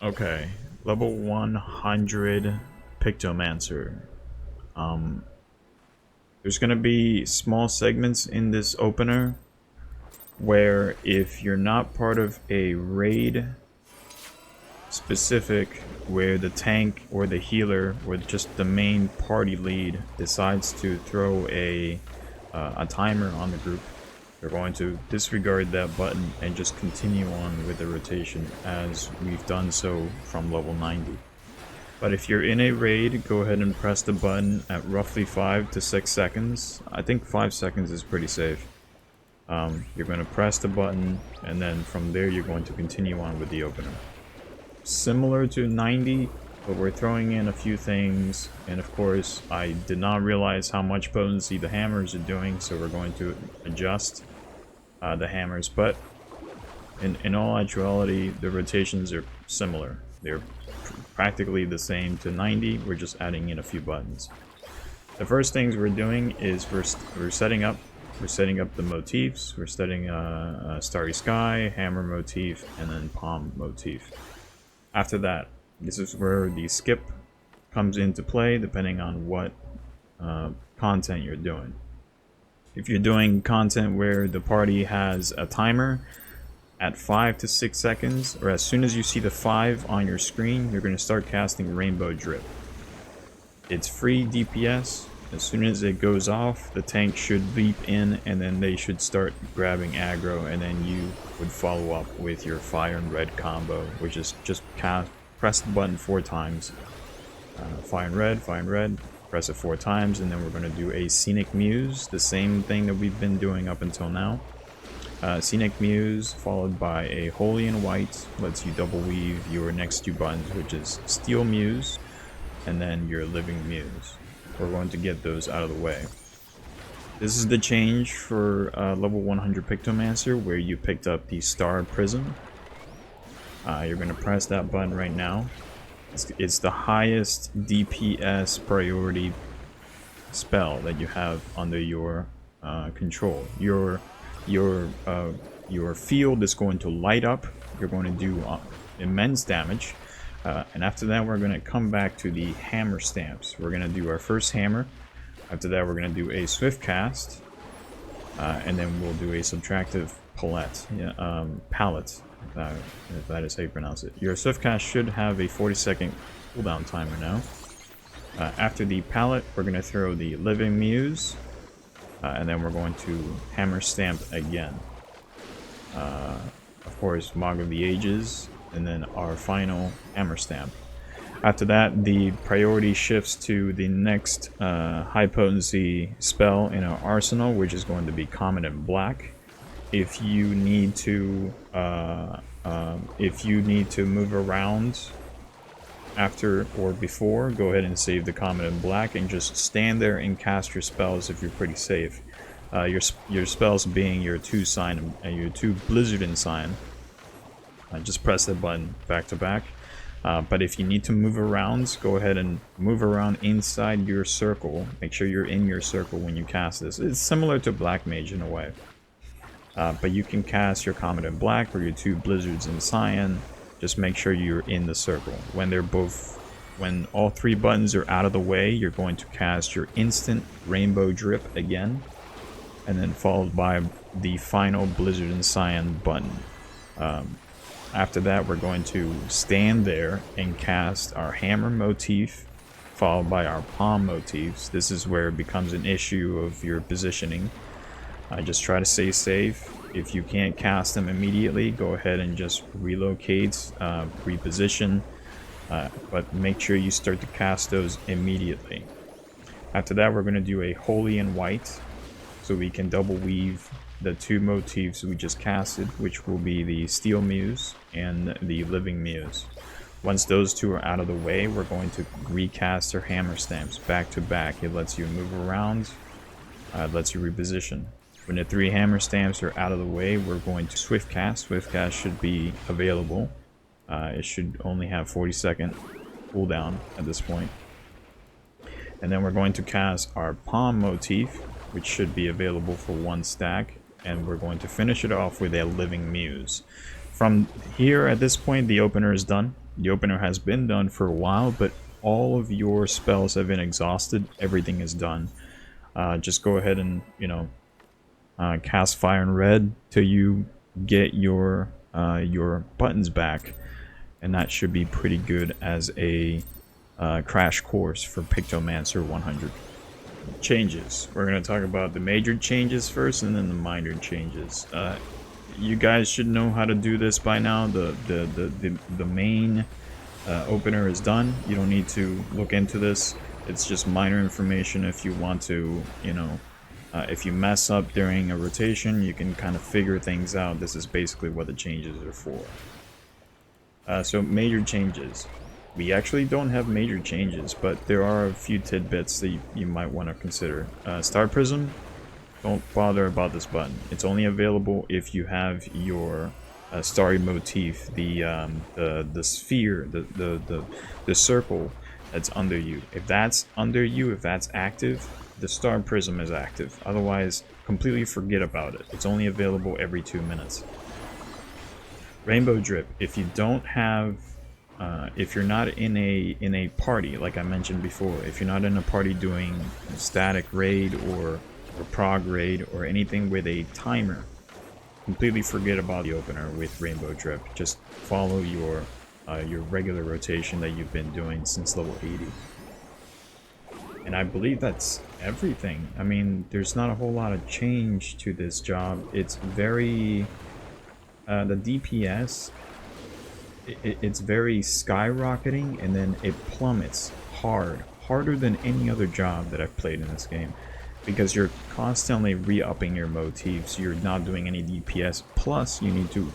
Okay, level 100 Pictomancer. There's gonna be small segments in this opener where if you're not part of a raid specific where the tank or the healer or just the main party lead decides to throw a timer on the group, they're going to disregard that button and just continue on with the rotation as we've done so from level 90. But if you're in a raid, go ahead and press the button at roughly 5 to 6 seconds. I think 5 seconds is pretty safe. You're going to press the button, and then from there you're going to continue on with the opener. Similar to 90, but we're throwing in a few things, and of course I did not realize how much potency the hammers are doing, so we're going to adjust the hammers. But in all actuality, the rotations are similar. They're practically the same to 90, we're just adding in a few buttons. The first things we're doing is we're setting up the motifs. We're setting a Starry Sky, Hammer motif, and then Palm motif. After that, this is where the skip comes into play depending on what content you're doing. If you're doing content where the party has a timer at 5 to 6 seconds, or as soon as you see the 5 on your screen, you're going to start casting Rainbow Drip. It's free DPS. As soon as it goes off, the tank should leap in, and then they should start grabbing aggro, and then you would follow up with your fire and red combo, which is just press the button 4 times. Fire and red, press it 4 times, and then we're going to do a Scenic Muse, the same thing that we've been doing up until now. Scenic Muse followed by a Holy and White lets you double weave your next 2 buttons, which is Steel Muse and then your Living Muse. We're going to get those out of the way. This is the change for level 100 Pictomancer, where you picked up the Star Prism. You're going to press that button right now. It's the highest DPS priority spell that you have under your control. Your field is going to light up. You're going to do immense damage. And after that, we're going to come back to the hammer stamps. We're going to do our first hammer. After that, we're going to do a swift cast. And then we'll do a subtractive palette. If that is how you pronounce it. Your swift cast should have a 40-second cooldown timer now. After the palette, we're going to throw the Living Muse. And then we're going to hammer stamp again. Of course, Mog of the Ages. And then our final hammer stamp. After that, the priority shifts to the next high potency spell in our arsenal, which is going to be Comet in Black. If you need to move around after or before, go ahead and save the Comet in Black and just stand there and cast your spells if you're pretty safe. Your spells being your 2 sign and your 2 Blizzard and sign. Just press that button back to back. But if you need to move around, go ahead and move around inside your circle. Make sure you're in your circle when you cast this. It's similar to Black Mage in a way. But you can cast your Comet in Black or your 2 Blizzards in Cyan. Just make sure you're in the circle. When all 3 buttons are out of the way, you're going to cast your instant Rainbow Drip again. And then followed by the final Blizzard and Cyan button. After that, we're going to stand there and cast our hammer motif, followed by our palm motifs. This is where it becomes an issue of your positioning. Just try to stay safe. If you can't cast them immediately, go ahead and just relocate, reposition, but make sure you start to cast those immediately. After that, we're going to do a Holy and White, so we can double weave the 2 motifs we just casted, which will be the Steel Muse and the Living Muse. Once those 2 are out of the way, we're going to recast our hammer stamps back to back. It lets you move around, it lets you reposition. When the 3 hammer stamps are out of the way, we're going to swift cast. Swift cast should be available. It should only have 40-second cooldown at this point. And then we're going to cast our palm motif, which should be available for 1 stack. And we're going to finish it off with a Living Muse. From here, at this point, the opener is done. The opener has been done for a while, but all of your spells have been exhausted. Everything is done. Just go ahead and, you know, cast Fire and Red till you get your buttons back, and that should be pretty good as a crash course for Pictomancer 100. Changes. We're going to talk about the major changes first, and then the minor changes. You guys should know how to do this by now. The main opener is done. You don't need to look into this. It's just minor information if you want to, you know, if you mess up during a rotation, you can kind of figure things out. This is basically what the changes are for. So major changes. We actually don't have major changes, but there are a few tidbits that you might want to consider. Star Prism, don't bother about this button. It's only available if you have your starry motif, the sphere, the circle that's under you. If that's under you, if that's active, the Star Prism is active. Otherwise, completely forget about it. It's only available every 2 minutes. Rainbow Drip. If you don't have, if you're not in a party, like I mentioned before, if you're not in a party doing static raid or prog raid or anything with a timer, completely forget about the opener with Rainbow Drip. Just follow your regular rotation that you've been doing since level 80. And I believe that's everything. I mean, there's not a whole lot of change to this job. It's very... the DPS, it's very skyrocketing, and then it plummets harder than any other job that I've played in this game. Because you're constantly re-upping your motifs, you're not doing any DPS, plus you need to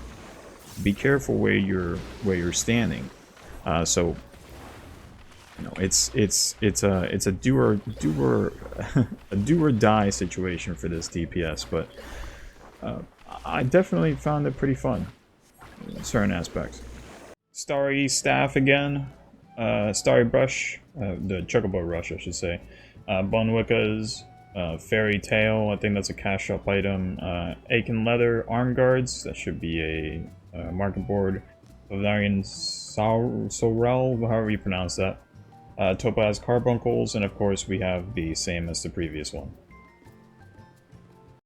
be careful where you're standing. So you know, it's a do or die situation for this DPS, but I definitely found it pretty fun in certain aspects. Starry Staff again, Starry Brush, the Chocobo Rush I should say, Bonwickas, Fairy Tail, I think that's a cash shop item, Aiken Leather Arm Guards, that should be a market board, Bavarian Sorrel, however you pronounce that, Topaz Carbuncles, and of course we have the same as the previous one.